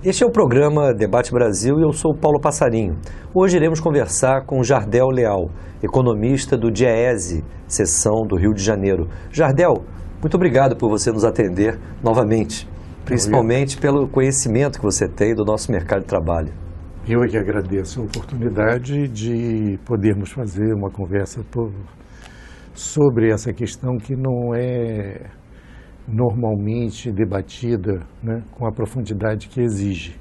Este é o programa Debate Brasil e eu sou o Paulo Passarinho. Hoje iremos conversar com Jardel Leal, economista do DIEESE, seção do Rio de Janeiro. Jardel, muito obrigado por você nos atender novamente, principalmente pelo conhecimento que você tem do nosso mercado de trabalho. Eu é que agradeço a oportunidade de podermos fazer uma conversa sobre essa questão que não é normalmente debatida, né, com a profundidade que exige.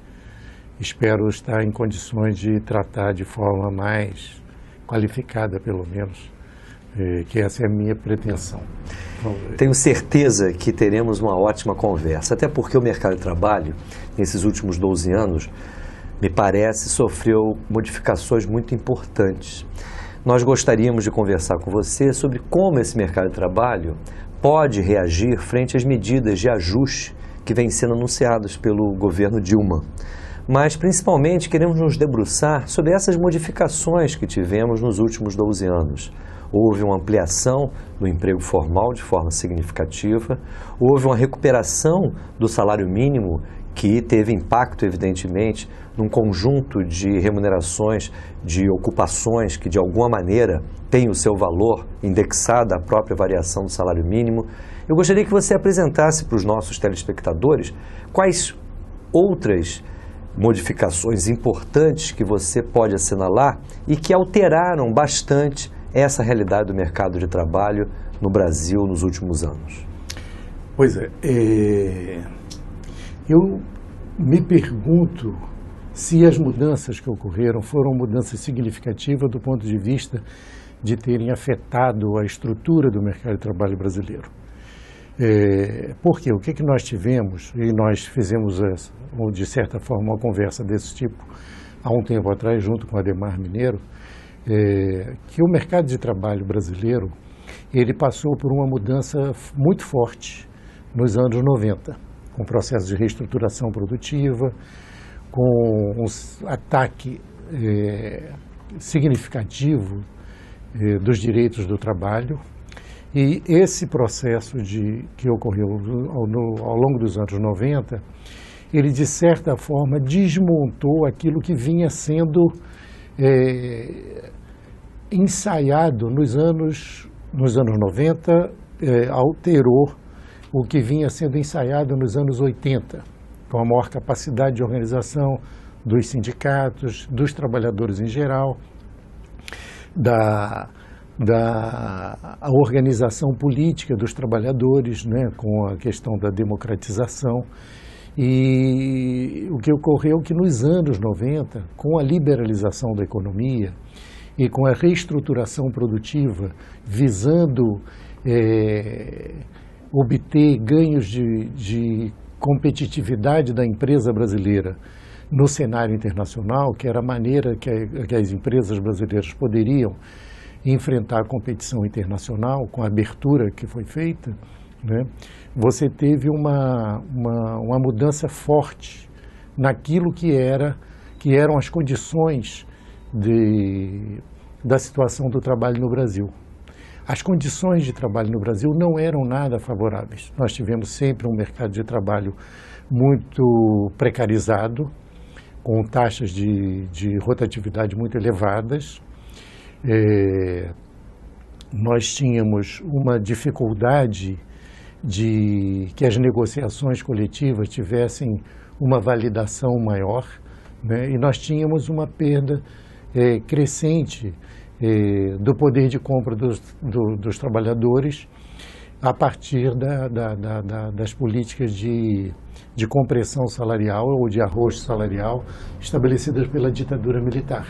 Espero estar em condições de tratar de forma mais qualificada, pelo menos, que essa é a minha pretensão. Tenho certeza que teremos uma ótima conversa, até porque o mercado de trabalho, nesses últimos 12 anos, me parece, sofreu modificações muito importantes. Nós gostaríamos de conversar com você sobre como esse mercado de trabalho pode reagir frente às medidas de ajuste que vêm sendo anunciadas pelo governo Dilma. Mas, principalmente, queremos nos debruçar sobre essas modificações que tivemos nos últimos 12 anos. Houve uma ampliação do emprego formal de forma significativa, houve uma recuperação do salário mínimo que teve impacto, evidentemente, num conjunto de remunerações, de ocupações que, de alguma maneira, têm o seu valor indexado à própria variação do salário mínimo. Eu gostaria que você apresentasse para os nossos telespectadores quais outras modificações importantes que você pode assinalar e que alteraram bastante essa realidade do mercado de trabalho no Brasil nos últimos anos. Pois é, eu me pergunto se as mudanças que ocorreram foram mudanças significativas do ponto de vista de terem afetado a estrutura do mercado de trabalho brasileiro. Por quê? O que nós tivemos, e nós fizemos, de certa forma, uma conversa desse tipo há um tempo atrás, junto com a Ademar Mineiro, que o mercado de trabalho brasileiro ele passou por uma mudança muito forte nos anos 90, com o processo de reestruturação produtiva, com um ataque significativo dos direitos do trabalho. E esse processo que ocorreu ao longo dos anos 90, ele, de certa forma, desmontou aquilo que vinha sendo ensaiado nos anos 90, alterou o que vinha sendo ensaiado nos anos 80, com a maior capacidade de organização dos sindicatos, dos trabalhadores em geral, da organização política dos trabalhadores, né, com a questão da democratização. E o que ocorreu é que nos anos 90, com a liberalização da economia e com a reestruturação produtiva, visando obter ganhos de competitividade da empresa brasileira no cenário internacional, que era a maneira que as empresas brasileiras poderiam enfrentar a competição internacional com a abertura que foi feita, né? Você teve uma mudança forte naquilo que eram as condições da situação do trabalho no Brasil. As condições de trabalho no Brasil não eram nada favoráveis. Nós tivemos sempre um mercado de trabalho muito precarizado, com taxas de rotatividade muito elevadas. Nós tínhamos uma dificuldade de que as negociações coletivas tivessem uma validação maior, né? E nós tínhamos uma perda crescente do poder de compra dos trabalhadores a partir das políticas de compressão salarial ou de arrocho salarial estabelecidas pela ditadura militar.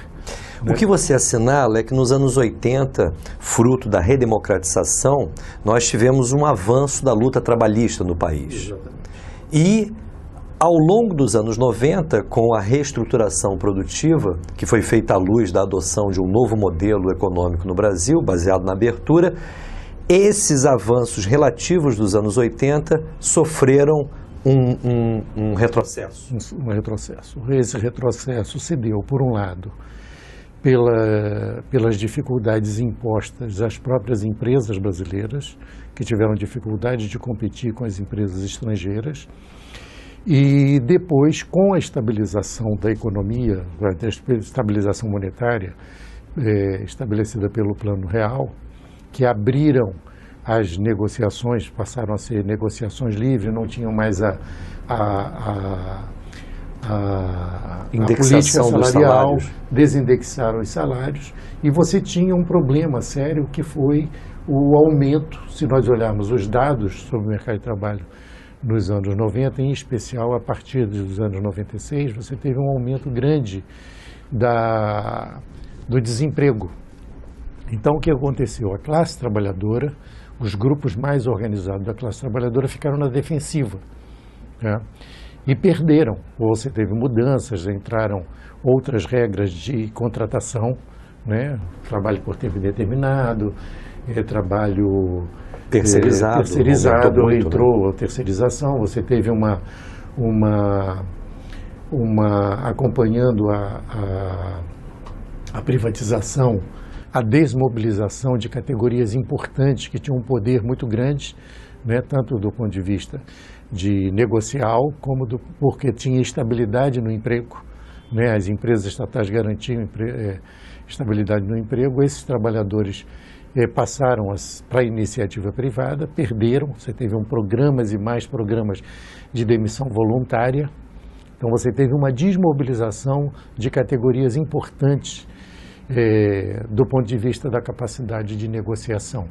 O que você assinala é que nos anos 80, fruto da redemocratização, nós tivemos um avanço da luta trabalhista no país. Exatamente. E ao longo dos anos 90, com a reestruturação produtiva, que foi feita à luz da adoção de um novo modelo econômico no Brasil, baseado na abertura, esses avanços relativos dos anos 80 sofreram um retrocesso. Um retrocesso. Esse retrocesso se deu, por um lado, pelas dificuldades impostas às próprias empresas brasileiras, que tiveram dificuldade de competir com as empresas estrangeiras, E depois, com a estabilização da economia, a estabilização monetária estabelecida pelo Plano Real, que abriram as negociações, passaram a ser negociações livres, não tinham mais a política salarial, desindexaram os salários, e você tinha um problema sério que foi o aumento, se nós olharmos os dados sobre o mercado de trabalho nos anos 90, em especial a partir dos anos 96, você teve um aumento grande do desemprego. Então, o que aconteceu? A classe trabalhadora, os grupos mais organizados da classe trabalhadora ficaram na defensiva, né? E perderam. Você teve mudanças, entraram outras regras de contratação, né? Trabalho por tempo indeterminado, trabalho terceirizado, entrou a terceirização, você teve acompanhando a privatização, a desmobilização de categorias importantes que tinham um poder muito grande, né, tanto do ponto de vista de negocial, como porque tinha estabilidade no emprego, né, as empresas estatais garantiam estabilidade no emprego, esses trabalhadores passaram para a iniciativa privada, perderam, você teve programas e mais programas de demissão voluntária, então você teve uma desmobilização de categorias importantes do ponto de vista da capacidade de negociação.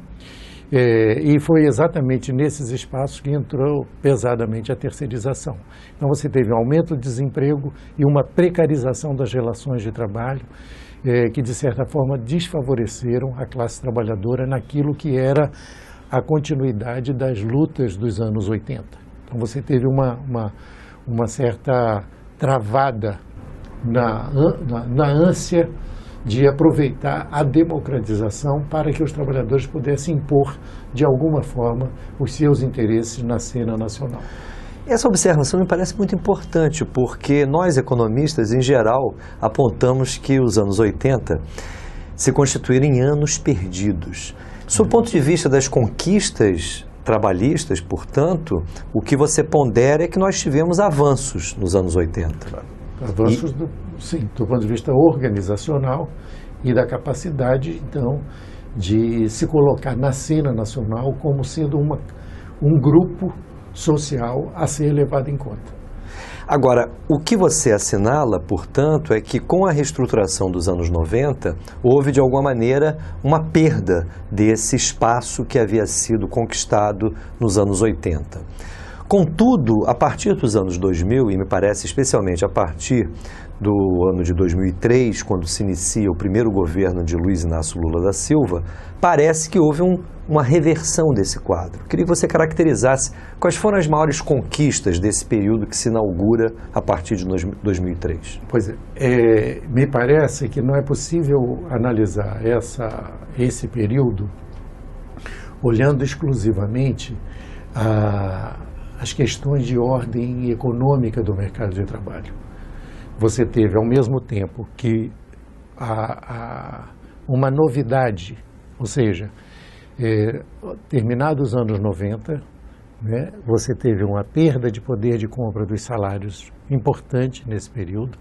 E foi exatamente nesses espaços que entrou pesadamente a terceirização. Então você teve um aumento do desemprego e uma precarização das relações de trabalho, que de certa forma desfavoreceram a classe trabalhadora naquilo que era a continuidade das lutas dos anos 80. Então você teve uma certa travada na ânsia de aproveitar a democratização para que os trabalhadores pudessem impor, de alguma forma, os seus interesses na cena nacional. Essa observação me parece muito importante, porque nós, economistas, em geral, apontamos que os anos 80 se constituíram em anos perdidos. Sob o ponto de vista das conquistas trabalhistas, portanto, o que você pondera é que nós tivemos avanços nos anos 80. Avanços, sim, do ponto de vista organizacional e da capacidade, então, de se colocar na cena nacional como sendo um grupo social a ser levado em conta. Agora, o que você assinala, portanto, é que com a reestruturação dos anos 90, houve, de alguma maneira, uma perda desse espaço que havia sido conquistado nos anos 80. Contudo, a partir dos anos 2000, e me parece especialmente a partir do ano de 2003, quando se inicia o primeiro governo de Luiz Inácio Lula da Silva, parece que houve uma reversão desse quadro. Queria que você caracterizasse quais foram as maiores conquistas desse período que se inaugura a partir de 2003. Pois é, me parece que não é possível analisar esse período olhando exclusivamente as questões de ordem econômica do mercado de trabalho. Você teve, ao mesmo tempo que uma novidade, ou seja, terminados os anos 90, né, você teve uma perda de poder de compra dos salários importante nesse período.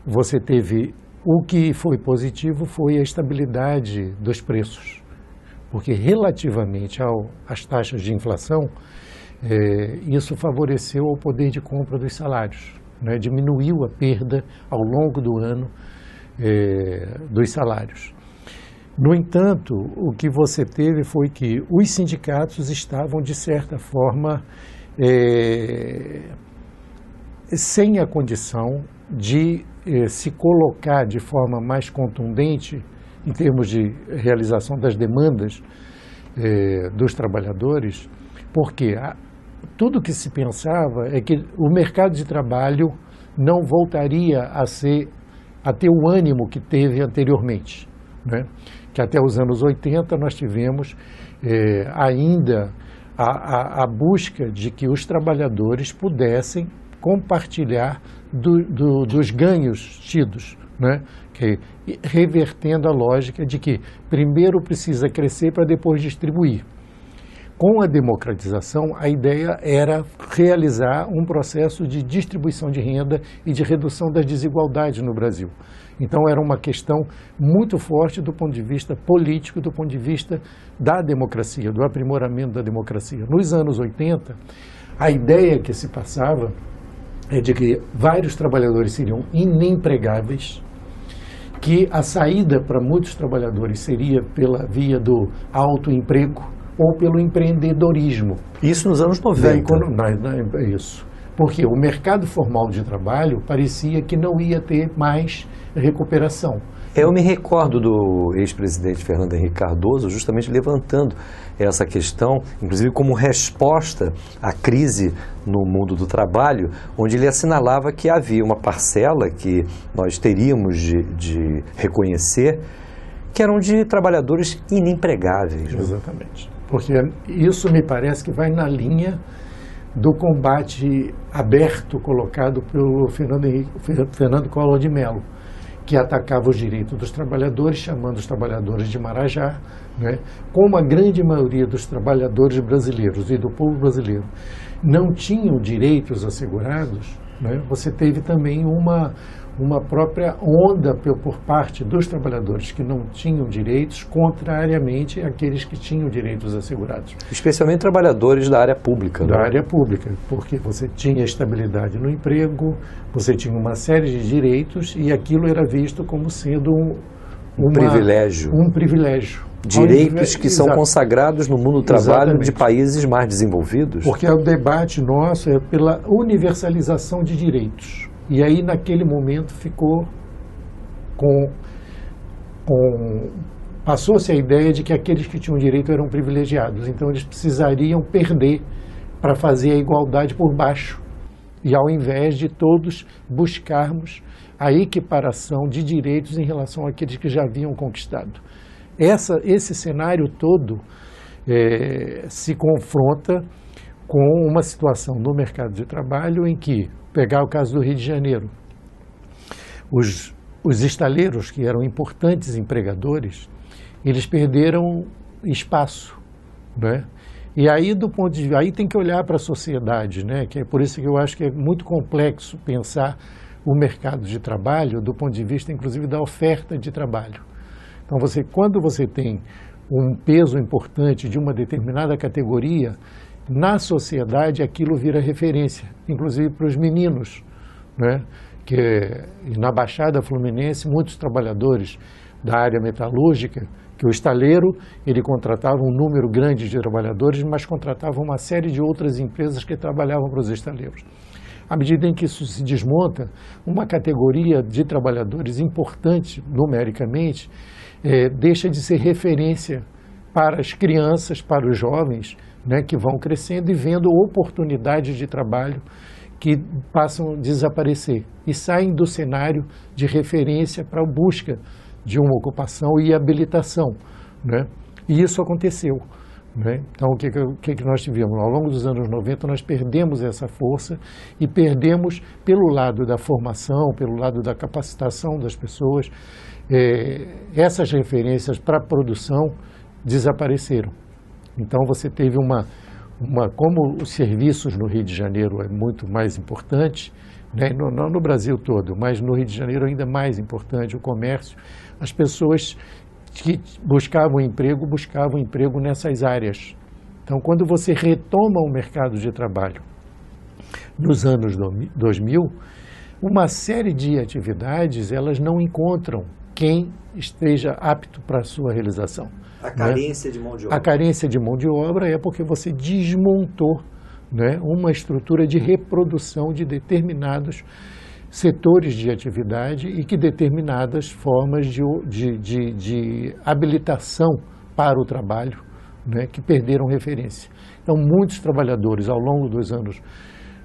Você teve, o que foi positivo foi a estabilidade dos preços, porque relativamente às taxas de inflação, isso favoreceu o poder de compra dos salários, né? Diminuiu a perda ao longo do ano dos salários. No entanto, o que você teve foi que os sindicatos estavam, de certa forma, sem a condição de se colocar de forma mais contundente em termos de realização das demandas dos trabalhadores, porque tudo que se pensava é que o mercado de trabalho não voltaria a ter o ânimo que teve anteriormente, né? Que até os anos 80 nós tivemos ainda a busca de que os trabalhadores pudessem compartilhar dos ganhos tidos, né? Revertendo a lógica de que primeiro precisa crescer para depois distribuir. Com a democratização, a ideia era realizar um processo de distribuição de renda e de redução das desigualdades no Brasil. Então, era uma questão muito forte do ponto de vista político, do ponto de vista da democracia, do aprimoramento da democracia. Nos anos 80, a ideia que se passava é de que vários trabalhadores seriam inempregáveis, que a saída para muitos trabalhadores seria pela via do autoemprego ou pelo empreendedorismo. Isso nos anos 90. Isso. Porque o mercado formal de trabalho parecia que não ia ter mais recuperação. Eu me recordo do ex-presidente Fernando Henrique Cardoso justamente levantando essa questão, inclusive como resposta à crise no mundo do trabalho, onde ele assinalava que havia uma parcela que nós teríamos de reconhecer, que eram de trabalhadores inempregáveis. Exatamente. Porque isso me parece que vai na linha do combate aberto colocado pelo Fernando Collor de Mello, que atacava os direitos dos trabalhadores, chamando os trabalhadores de Marajá, né? Como a grande maioria dos trabalhadores brasileiros e do povo brasileiro não tinham direitos assegurados, né? Você teve também uma própria onda por parte dos trabalhadores que não tinham direitos, contrariamente àqueles que tinham direitos assegurados. Especialmente trabalhadores da área pública. Da área pública, porque você tinha estabilidade no emprego, você tinha uma série de direitos e aquilo era visto como sendo um privilégio. Um privilégio. Direitos que são consagrados no mundo do trabalho de países mais desenvolvidos. Porque o debate nosso é pela universalização de direitos. E aí, naquele momento, ficou passou-se a ideia de que aqueles que tinham direito eram privilegiados. Então, eles precisariam perder para fazer a igualdade por baixo. E ao invés de todos buscarmos a equiparação de direitos em relação àqueles que já haviam conquistado. Esse cenário todo se confronta com uma situação no mercado de trabalho em que, pegar o caso do Rio de Janeiro, os estaleiros, que eram importantes empregadores, eles perderam espaço, né? E aí, aí tem que olhar para a sociedade, né? Que é por isso que eu acho que é muito complexo pensar o mercado de trabalho do ponto de vista, inclusive, da oferta de trabalho. Então, quando você tem um peso importante de uma determinada categoria, na sociedade aquilo vira referência, inclusive para os meninos, né? Que na Baixada Fluminense, muitos trabalhadores da área metalúrgica, que o estaleiro, ele contratava um número grande de trabalhadores, mas contratava uma série de outras empresas que trabalhavam para os estaleiros. À medida em que isso se desmonta, uma categoria de trabalhadores importante, numericamente, deixa de ser referência para as crianças, para os jovens, né, que vão crescendo e vendo oportunidades de trabalho que passam a desaparecer e saem do cenário de referência para a busca de uma ocupação e habilitação, né? E isso aconteceu, né? Então, o que nós tivemos? Ao longo dos anos 90, nós perdemos essa força e perdemos pelo lado da formação, pelo lado da capacitação das pessoas, essas referências para a produção desapareceram. Então, você teve como os serviços no Rio de Janeiro é muito mais importante, né? Não no Brasil todo, mas no Rio de Janeiro ainda mais importante, o comércio, as pessoas que buscavam emprego nessas áreas. Então, quando você retoma o mercado de trabalho nos anos 2000, uma série de atividades, elas não encontram quem esteja apto para a sua realização. A carência, né, de mão de obra. A carência de mão de obra é porque você desmontou, né, uma estrutura de reprodução de determinados setores de atividade e que determinadas formas de habilitação para o trabalho, né, que perderam referência. Então, muitos trabalhadores, ao longo dos anos,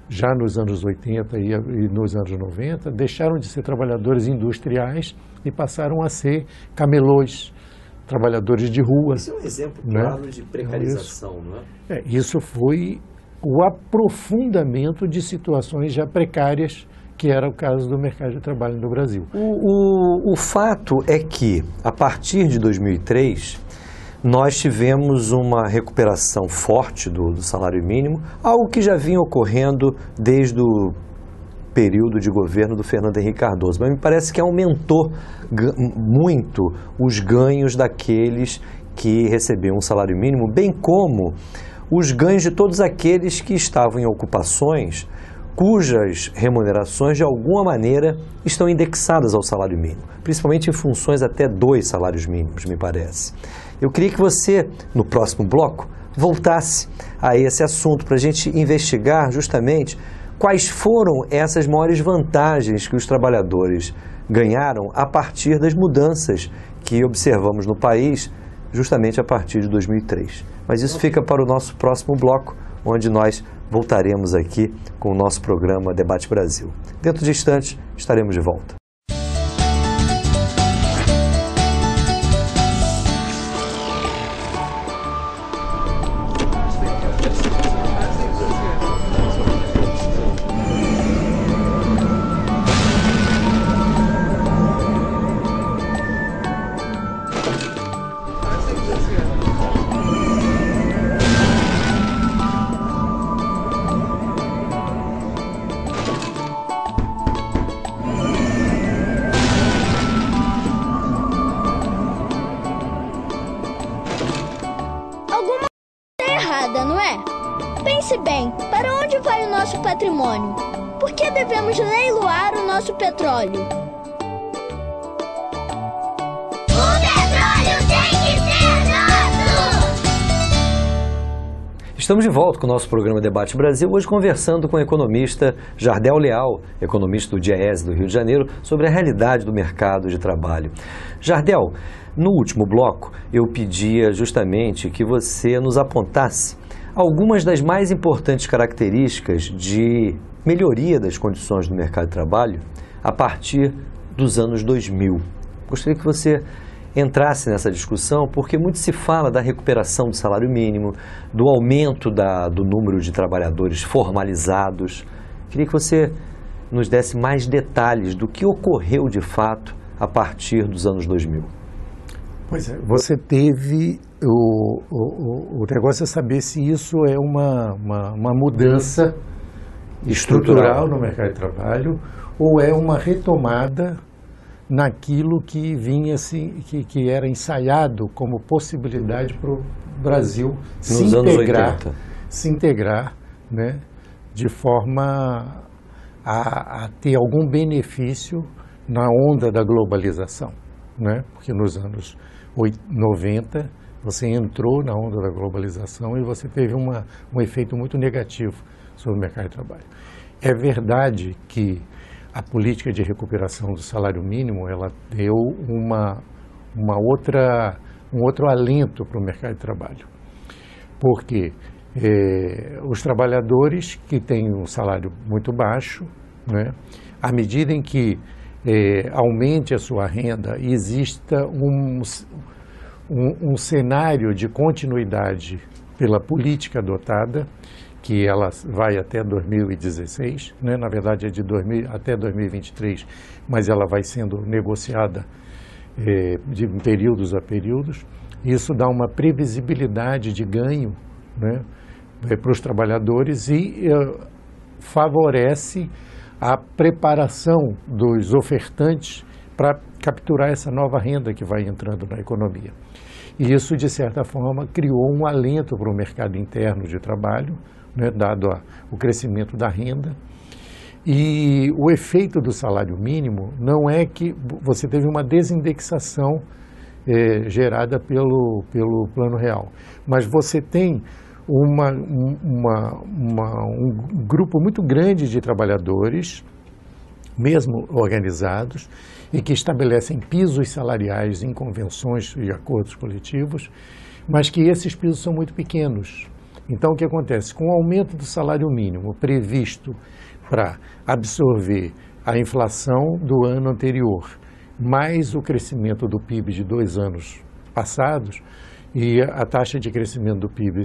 já nos anos 80 e nos anos 90, deixaram de ser trabalhadores industriais e passaram a ser camelôs, trabalhadores de rua. Isso é um exemplo claro, né, de precarização, não é? Isso foi o aprofundamento de situações já precárias, que era o caso do mercado de trabalho no Brasil. O fato é que, a partir de 2003, nós tivemos uma recuperação forte do salário mínimo, algo que já vinha ocorrendo desde o período de governo do Fernando Henrique Cardoso, mas me parece que aumentou muito os ganhos daqueles que recebiam um salário mínimo, bem como os ganhos de todos aqueles que estavam em ocupações cujas remunerações de alguma maneira estão indexadas ao salário mínimo, principalmente em funções até 2 salários mínimos, me parece. Eu queria que você, no próximo bloco, voltasse a esse assunto para a gente investigar justamente quais foram essas maiores vantagens que os trabalhadores ganharam a partir das mudanças que observamos no país justamente a partir de 2003. Mas isso fica para o nosso próximo bloco, onde nós voltaremos aqui com o nosso programa Debate Brasil. Dentro de instantes, estaremos de volta. Não é? Pense bem, para onde vai o nosso patrimônio? Por que devemos leiloar o nosso petróleo? O petróleo tem que ser nosso! Estamos de volta com o nosso programa Debate Brasil, hoje conversando com o economista Jardel Leal, economista do DIEESE do Rio de Janeiro, sobre a realidade do mercado de trabalho. Jardel, no último bloco eu pedia justamente que você nos apontasse algumas das mais importantes características de melhoria das condições do mercado de trabalho a partir dos anos 2000. Gostaria que você entrasse nessa discussão, porque muito se fala da recuperação do salário mínimo, do aumento do número de trabalhadores formalizados. Queria que você nos desse mais detalhes do que ocorreu de fato a partir dos anos 2000. Pois é, você teve o negócio é saber se isso é uma mudança estrutural no mercado de trabalho ou é uma retomada naquilo que vinha que era ensaiado como possibilidade para o Brasil se integrar, né, de forma a ter algum benefício na onda da globalização, né? Porque nos anos 90 você entrou na onda da globalização e você teve um efeito muito negativo sobre o mercado de trabalho. É verdade que a política de recuperação do salário mínimo ela deu um outro alento para o mercado de trabalho, porque os trabalhadores que têm um salário muito baixo, né, à medida em que aumente a sua renda e exista um cenário de continuidade pela política adotada, que ela vai até 2016, né? Na verdade é até 2023, mas ela vai sendo negociada de períodos a períodos. Isso dá uma previsibilidade de ganho, né, para os trabalhadores e favorece a preparação dos ofertantes para capturar essa nova renda que vai entrando na economia. E isso, de certa forma, criou um alento para o mercado interno de trabalho, né, dado o crescimento da renda. E o efeito do salário mínimo não é que você teve uma desindexação gerada pelo Plano Real, mas você tem um grupo muito grande de trabalhadores, mesmo organizados, e que estabelecem pisos salariais em convenções e acordos coletivos, mas que esses pisos são muito pequenos. Então, o que acontece? Com o aumento do salário mínimo previsto para absorver a inflação do ano anterior, mais o crescimento do PIB de 2 anos passados, e a taxa de crescimento do PIB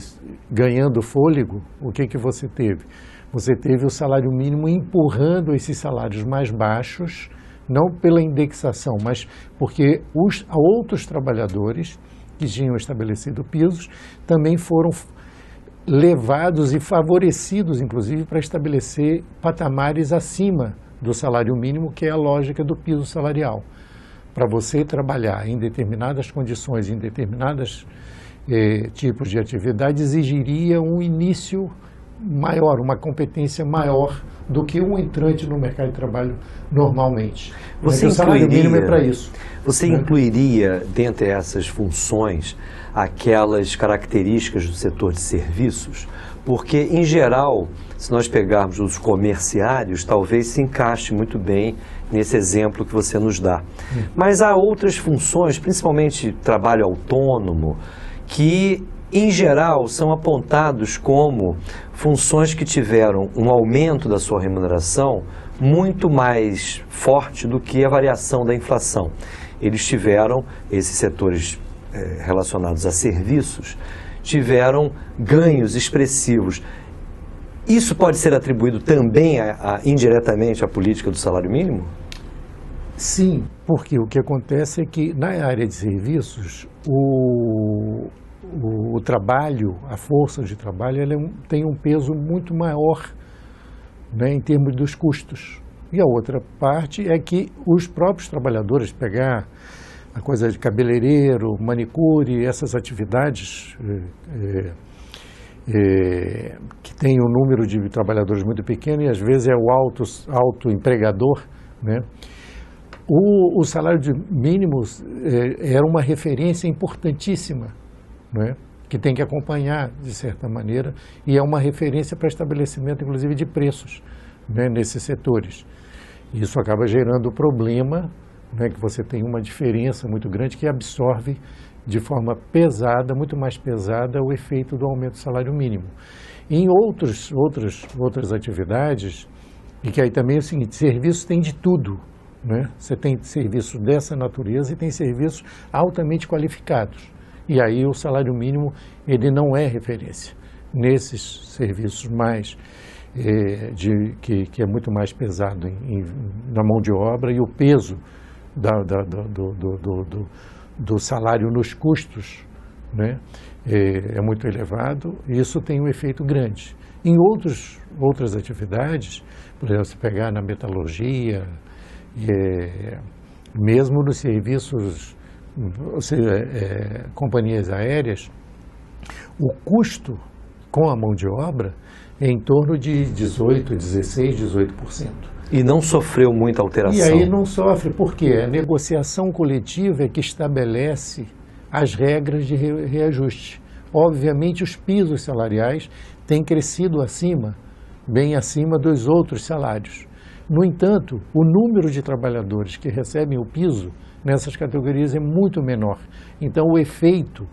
ganhando fôlego, o que você teve? Você teve o salário mínimo empurrando esses salários mais baixos, não pela indexação, mas porque outros trabalhadores que tinham estabelecido pisos também foram levados e favorecidos, inclusive, para estabelecer patamares acima do salário mínimo, que é a lógica do piso salarial. Para você trabalhar em determinadas condições, em determinados tipos de atividade, exigiria um início maior, uma competência maior do que um entrante no mercado de trabalho normalmente. Você o salário mínimo é para isso. Você incluiria, dentre essas funções, aquelas características do setor de serviços? Porque, em geral, se nós pegarmos os comerciários, talvez se encaixe muito bem nesse exemplo que você nos dá. Mas há outras funções, principalmente trabalho autônomo, que, em geral, são apontados como funções que tiveram um aumento da sua remuneração muito mais forte do que a variação da inflação. Eles tiveram, esses setores relacionados a serviços, tiveram ganhos expressivos. Isso pode ser atribuído também indiretamente à política do salário mínimo? Sim, porque o que acontece é que na área de serviços, o trabalho, a força de trabalho, ela tem um peso muito maior, né, em termos dos custos. E a outra parte é que os próprios trabalhadores, pegar a coisa de cabeleireiro, manicure, essas atividades que tem um número de trabalhadores muito pequeno e às vezes é o autoempregador, né? O salário mínimo era uma referência importantíssima, né? Que tem que acompanhar, de certa maneira, e é uma referência para estabelecimento, inclusive, de preços, né, nesses setores. Isso acaba gerando problema, né, que você tem uma diferença muito grande que absorve de forma pesada, muito mais pesada, o efeito do aumento do salário mínimo. Em outras atividades, e que aí também é o seguinte, serviço tem de tudo, né? Você tem serviços dessa natureza e tem serviços altamente qualificados. E aí o salário mínimo, ele não é referência. Nesses serviços mais, que é muito mais pesado na mão de obra e o peso do salário nos custos, né, é muito elevado, e isso tem um efeito grande. Em outras atividades, por exemplo, se pegar na metalurgia, mesmo nos serviços, ou seja, companhias aéreas, o custo com a mão de obra é em torno de 18%. E não sofreu muita alteração. E aí não sofre, porque a negociação coletiva é que estabelece as regras de reajuste. Obviamente, os pisos salariais têm crescido bem acima dos outros salários. No entanto, o número de trabalhadores que recebem o piso nessas categorias é muito menor. Então, o efeito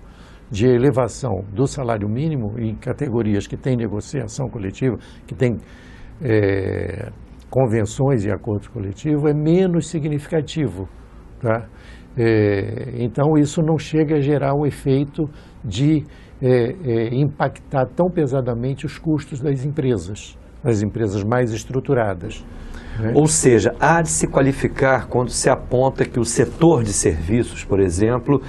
de elevação do salário mínimo em categorias que têm negociação coletiva, que têm convenções e acordos coletivos, é menos significativo, tá? Então, isso não chega a gerar o efeito de impactar tão pesadamente os custos das empresas mais estruturadas, né? Ou seja, há de se qualificar quando se aponta que o setor de serviços, por exemplo,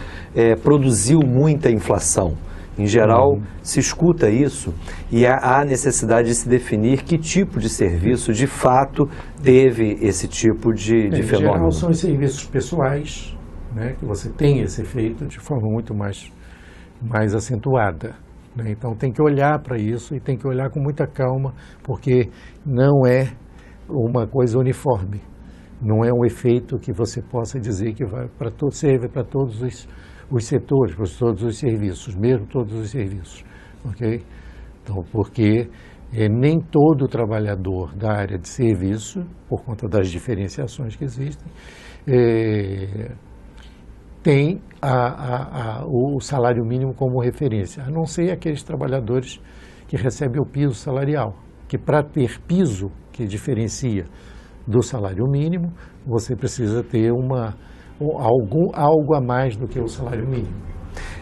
produziu muita inflação. Em geral, se escuta isso e há necessidade de se definir que tipo de serviço, de fato, teve esse tipo de fenômeno. Em geral, são os serviços pessoais, né, que você tem esse efeito de forma muito mais acentuada, né? Então, tem que olhar para isso e tem que olhar com muita calma, porque não é uma coisa uniforme. Não é um efeito que você possa dizer que serve para todos os setores, para todos os serviços, mesmo todos os serviços, ok? Então, porque nem todo trabalhador da área de serviço, por conta das diferenciações que existem, tem o salário mínimo como referência, a não ser aqueles trabalhadores que recebem o piso salarial, que para ter piso que diferencia do salário mínimo, você precisa ter algo a mais do que o salário mínimo.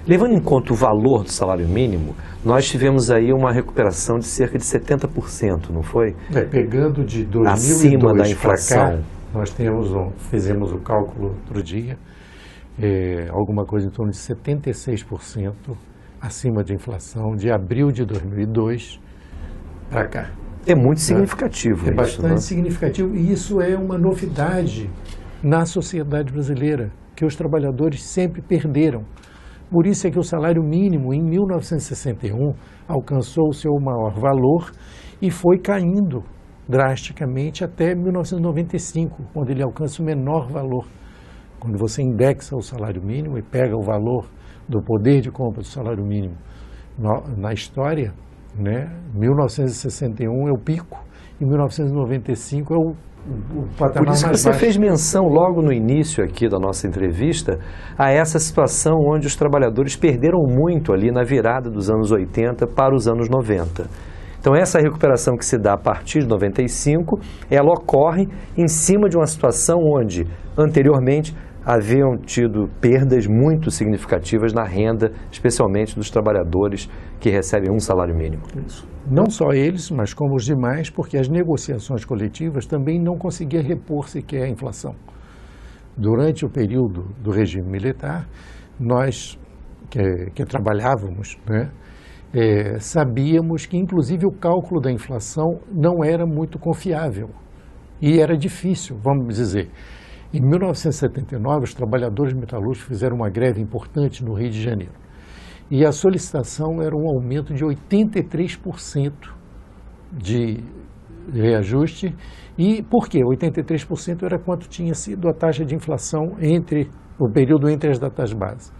Levando em conta o valor do salário mínimo, nós tivemos aí uma recuperação de cerca de 70%, não foi? Pegando de 2002 acima da inflação. Cá, nós fizemos o cálculo outro dia, alguma coisa em torno de 76% acima de inflação de abril de 2002 para cá. É muito significativo. É bastante significativo, e isso é uma novidade na sociedade brasileira, que os trabalhadores sempre perderam. Por isso é que o salário mínimo, em 1961, alcançou o seu maior valor e foi caindo drasticamente até 1995, quando ele alcança o menor valor. Quando você indexa o salário mínimo e pega o valor do poder de compra do salário mínimo na história, né, 1961 é o pico e 1995 é o patamar Por isso que mais você baixo. fez menção logo no início aqui da nossa entrevista a essa situação onde os trabalhadores perderam muito ali na virada dos anos 80 para os anos 90. Então essa recuperação que se dá a partir de 95, ela ocorre em cima de uma situação onde anteriormente haviam tido perdas muito significativas na renda, especialmente dos trabalhadores que recebem um salário mínimo. Isso. Não só eles, mas como os demais, porque as negociações coletivas também não conseguiam repor sequer a inflação. Durante o período do regime militar, nós que trabalhávamos, né, sabíamos que inclusive o cálculo da inflação não era muito confiável e era difícil, vamos dizer. Em 1979, os trabalhadores metalúrgicos fizeram uma greve importante no Rio de Janeiro. E a solicitação era um aumento de 83% de reajuste. E por quê? 83% era quanto tinha sido a taxa de inflação entre o período entre as datas base.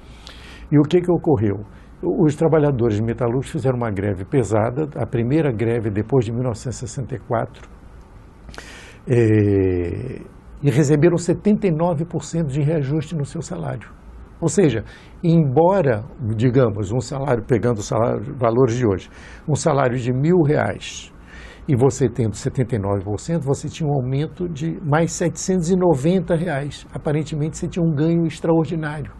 E o que ocorreu? Os trabalhadores metalúrgicos fizeram uma greve pesada, a primeira greve depois de 1964, e receberam 79% de reajuste no seu salário. Ou seja, embora, digamos, um salário, pegando os valores de hoje, um salário de R$1.000 e você tendo 79%, você tinha um aumento de mais R$790. Aparentemente você tinha um ganho extraordinário,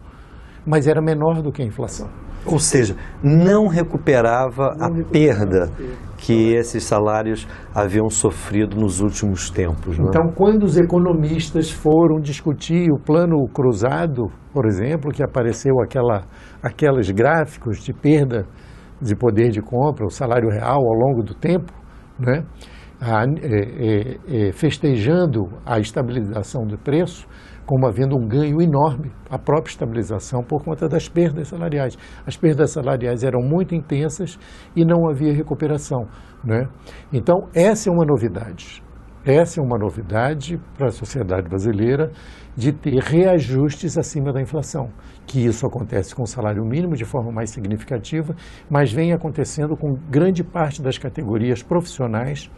mas era menor do que a inflação. Ou seja, não recuperava a perda que esses salários haviam sofrido nos últimos tempos. Não é? Então, quando os economistas foram discutir o plano cruzado, por exemplo, que apareceu aqueles gráficos de perda de poder de compra, o salário real ao longo do tempo, né, festejando a estabilização do preço, como havendo um ganho enorme, a própria estabilização por conta das perdas salariais. As perdas salariais eram muito intensas e não havia recuperação, né? Então, essa é uma novidade. Essa é uma novidade para a sociedade brasileira de ter reajustes acima da inflação, que isso acontece com o salário mínimo de forma mais significativa, mas vem acontecendo com grande parte das categorias profissionais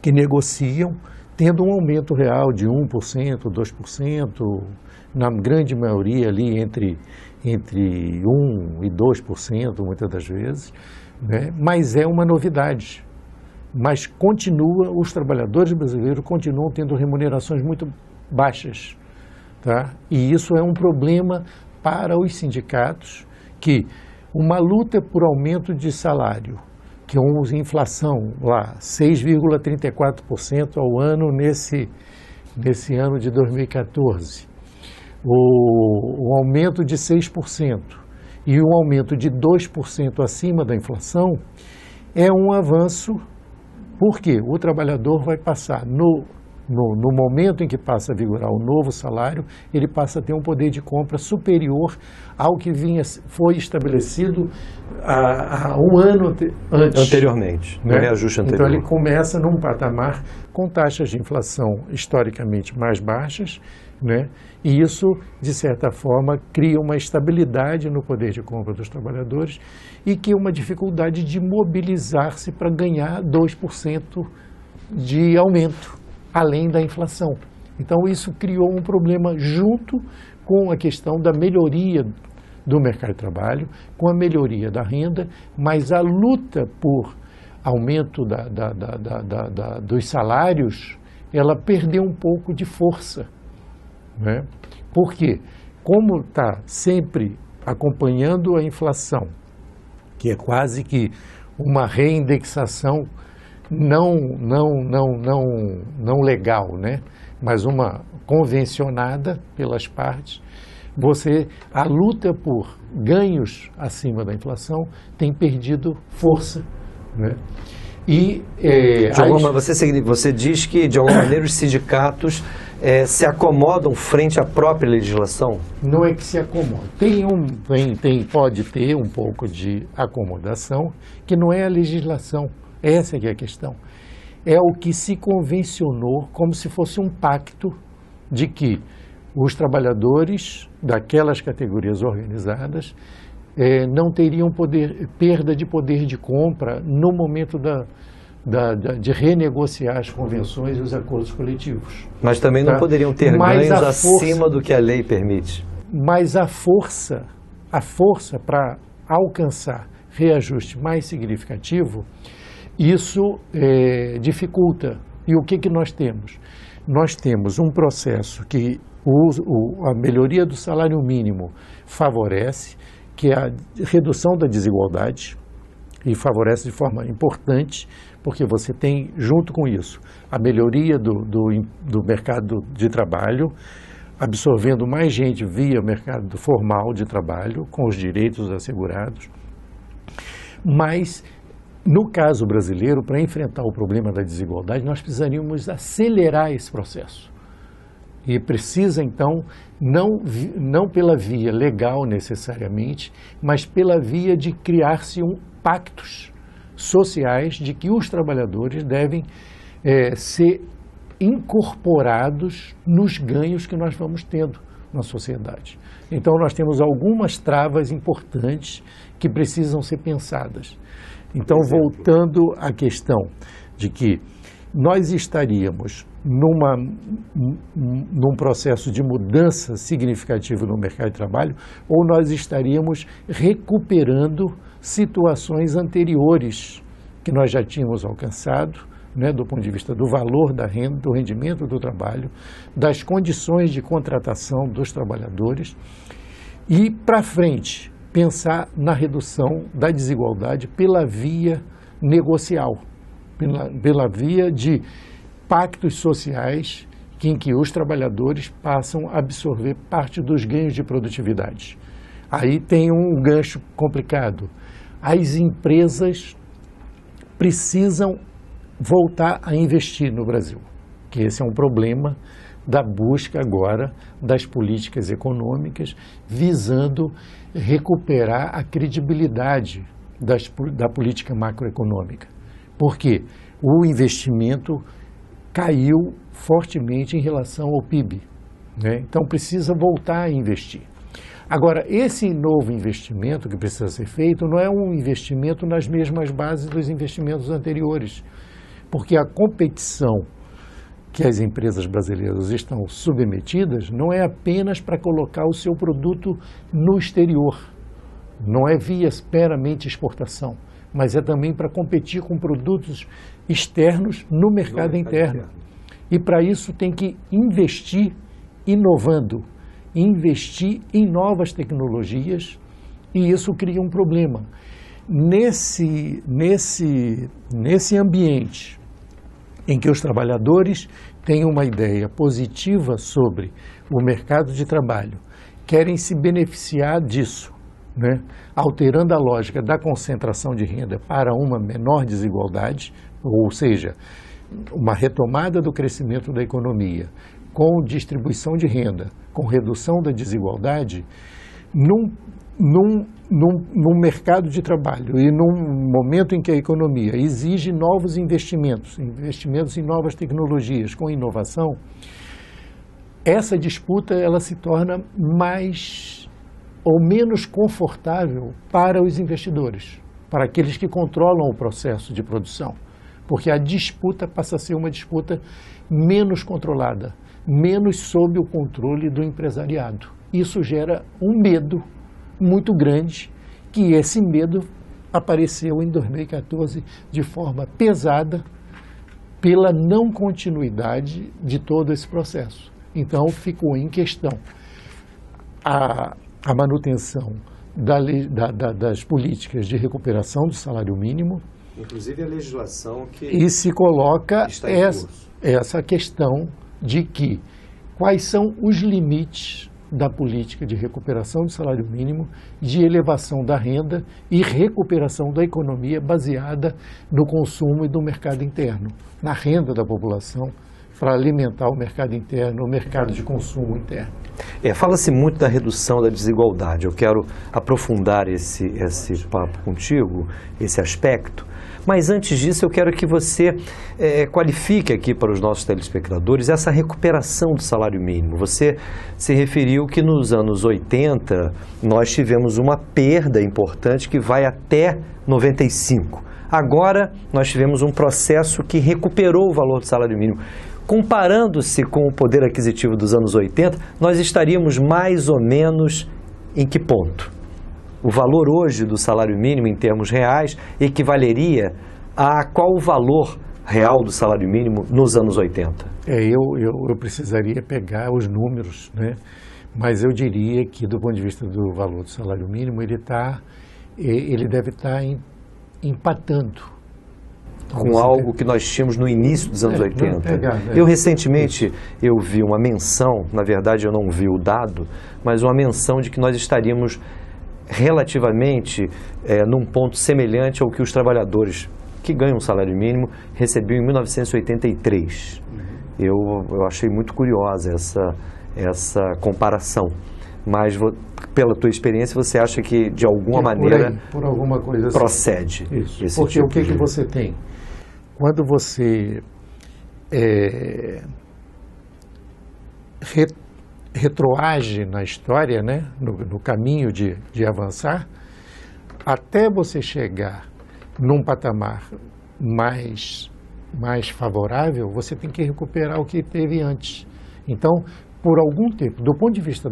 que negociam, tendo um aumento real de 1%, 2%, na grande maioria ali entre 1% e 2%, muitas das vezes, né? Mas é uma novidade. Mas os trabalhadores brasileiros continuam tendo remunerações muito baixas, tá? E isso é um problema para os sindicatos, que uma luta por aumento de salário, que é inflação lá, 6,34% ao ano nesse ano de 2014. O aumento de 6% e o aumento de 2% acima da inflação é um avanço, porque o trabalhador vai passar, no momento em que passa a vigorar o novo salário, ele passa a ter um poder de compra superior ao que foi estabelecido há um ano anteriormente, né? No reajuste anterior. Então ele começa num patamar com taxas de inflação historicamente mais baixas, né? E isso, de certa forma, cria uma estabilidade no poder de compra dos trabalhadores e que é uma dificuldade de mobilizar-se para ganhar 2% de aumento, além da inflação. Então, isso criou um problema junto com a questão da melhoria do mercado de trabalho, com a melhoria da renda, mas a luta por aumento dos salários, ela perdeu um pouco de força, né? Porque, como está sempre acompanhando a inflação, que é quase que uma reindexação não legal, né? Mas uma convencionada pelas partes, a luta por ganhos acima da inflação tem perdido força, né? E você diz que, de alguma maneira, os sindicatos se acomodam frente à própria legislação? Não é que se acomodam. Pode ter um pouco de acomodação, que não é a legislação. Essa que é a questão. É o que se convencionou como se fosse um pacto de que os trabalhadores daquelas categorias organizadas não teriam perda de poder de compra no momento de renegociar as convenções e os acordos coletivos. Mas também não poderiam ter ganhos acima do que a lei permite. Mas a força para alcançar reajuste mais significativo, isso dificulta. E o que nós temos? Nós temos um processo que a melhoria do salário mínimo favorece, que é a redução da desigualdade, e favorece de forma importante, porque você tem, junto com isso, a melhoria do mercado de trabalho, absorvendo mais gente via mercado formal de trabalho, com os direitos assegurados. Mas, no caso brasileiro, para enfrentar o problema da desigualdade, nós precisaríamos acelerar esse processo. E precisa, então, não pela via legal necessariamente, mas pela via de criar-se pactos sociais de que os trabalhadores devem ser incorporados nos ganhos que nós vamos tendo na sociedade. Então, nós temos algumas travas importantes que precisam ser pensadas. Então, voltando à questão de que nós estaríamos num processo de mudança significativa no mercado de trabalho, ou nós estaríamos recuperando situações anteriores que nós já tínhamos alcançado, né, do ponto de vista do valor da renda, do rendimento do trabalho, das condições de contratação dos trabalhadores, e para frente pensar na redução da desigualdade pela via negocial, pela via de pactos sociais em que os trabalhadores passam a absorver parte dos ganhos de produtividade. Aí tem um gancho complicado. As empresas precisam voltar a investir no Brasil, que esse é um problema da busca agora das políticas econômicas visando recuperar a credibilidade da política macroeconômica. Porque o investimento caiu fortemente em relação ao PIB, né? Então precisa voltar a investir. Agora, esse novo investimento que precisa ser feito não é um investimento nas mesmas bases dos investimentos anteriores, porque a competição que as empresas brasileiras estão submetidas não é apenas para colocar o seu produto no exterior, não é via meramente exportação, mas é também para competir com produtos externos no mercado interno. E para isso tem que investir inovando, investir em novas tecnologias, e isso cria um problema. Nesse ambiente em que os trabalhadores têm uma ideia positiva sobre o mercado de trabalho, querem se beneficiar disso, né? Alterando a lógica da concentração de renda para uma menor desigualdade, ou seja, uma retomada do crescimento da economia, com distribuição de renda, com redução da desigualdade, num mercado de trabalho e num momento em que a economia exige novos investimentos em novas tecnologias, com inovação, essa disputa ela se torna mais ou menos confortável para os investidores, para aqueles que controlam o processo de produção, porque a disputa passa a ser uma disputa menos controlada, menos sob o controle do empresariado. Isso gera um medo muito grande, que esse medo apareceu em 2014 de forma pesada pela não continuidade de todo esse processo. Então, ficou em questão a manutenção das políticas de recuperação do salário mínimo. Inclusive a legislação que e se coloca está em curso. essa questão de que quais são os limites da política de recuperação do salário mínimo, de elevação da renda e recuperação da economia baseada no consumo e no mercado interno, na renda da população, para alimentar o mercado interno, o mercado de consumo interno. Fala-se muito da redução da desigualdade. Eu quero aprofundar esse papo contigo, esse aspecto. Mas antes disso, eu quero que você qualifique aqui para os nossos telespectadores essa recuperação do salário mínimo. Você se referiu que nos anos 80 nós tivemos uma perda importante que vai até 95. Agora nós tivemos um processo que recuperou o valor do salário mínimo. Comparando-se com o poder aquisitivo dos anos 80, nós estaríamos mais ou menos em que ponto? O valor hoje do salário mínimo em termos reais equivaleria a qual o valor real do salário mínimo nos anos 80? Eu precisaria pegar os números, né? Mas eu diria que do ponto de vista do valor do salário mínimo, ele deve estar empatando com algo que nós tínhamos no início dos anos 80. Eu recentemente eu vi uma menção, na verdade eu não vi o dado, mas uma menção de que nós estaríamos relativamente num ponto semelhante ao que os trabalhadores que ganham um salário mínimo recebiam em 1983. Eu achei muito curiosa essa comparação. Mas pela tua experiência, você acha que de alguma maneira por alguma coisa procede? Isso. Esse Porque tipo o que você tem? Quando você retroage na história, né, no caminho de avançar, até você chegar num patamar mais favorável, você tem que recuperar o que teve antes. Então, por algum tempo, do ponto de vista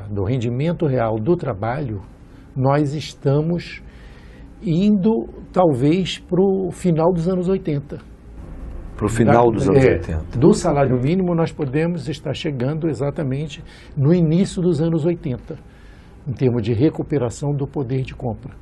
do rendimento real do trabalho, nós estamos indo talvez para o final dos anos 80. Para o final dos anos 80. Do salário mínimo nós podemos estar chegando exatamente no início dos anos 80, em termos de recuperação do poder de compra.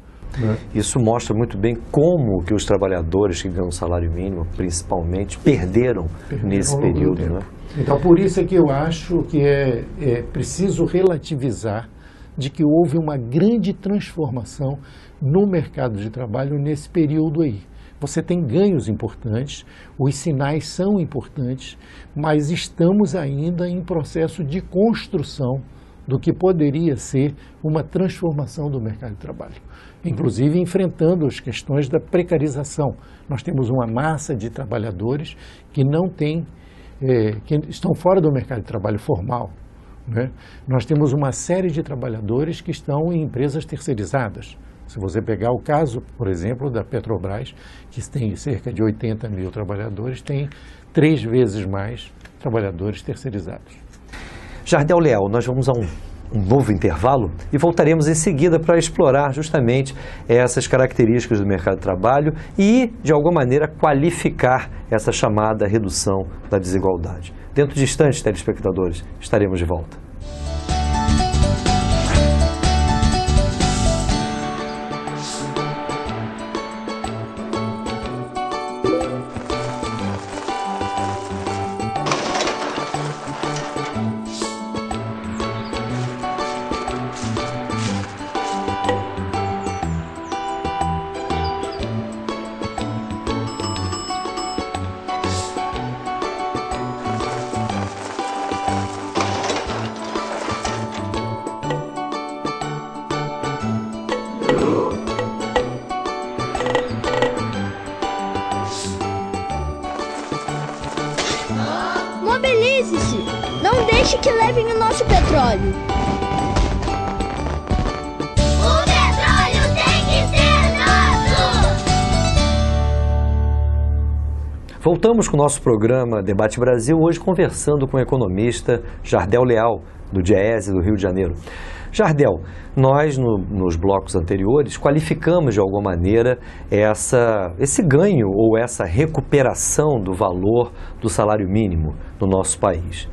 Isso mostra muito bem como que os trabalhadores que ganham salário mínimo, principalmente, perderam nesse período. Né? Então, por isso é que eu acho que é preciso relativizar de que houve uma grande transformação no mercado de trabalho nesse período aí. Você tem ganhos importantes, os sinais são importantes, mas estamos ainda em processo de construção do que poderia ser uma transformação do mercado de trabalho, inclusive enfrentando as questões da precarização. Nós temos uma massa de trabalhadores que que estão fora do mercado de trabalho formal, né? Nós temos uma série de trabalhadores que estão em empresas terceirizadas. Se você pegar o caso, por exemplo, da Petrobras, que tem cerca de 80 mil trabalhadores, tem 3 vezes mais trabalhadores terceirizados. Jardel Leal, nós vamos a um novo intervalo e voltaremos em seguida para explorar justamente essas características do mercado de trabalho e, de alguma maneira, qualificar essa chamada redução da desigualdade. Dentro de instantes, telespectadores, estaremos de volta. Mobilize-se! Não deixe que levem o nosso petróleo! O petróleo tem que ser nosso! Voltamos com o nosso programa Debate Brasil, hoje conversando com o economista Jardel Leal, do Diese, do Rio de Janeiro. Jardel, nós nos blocos anteriores qualificamos de alguma maneira esse ganho ou essa recuperação do valor do salário mínimo no nosso país.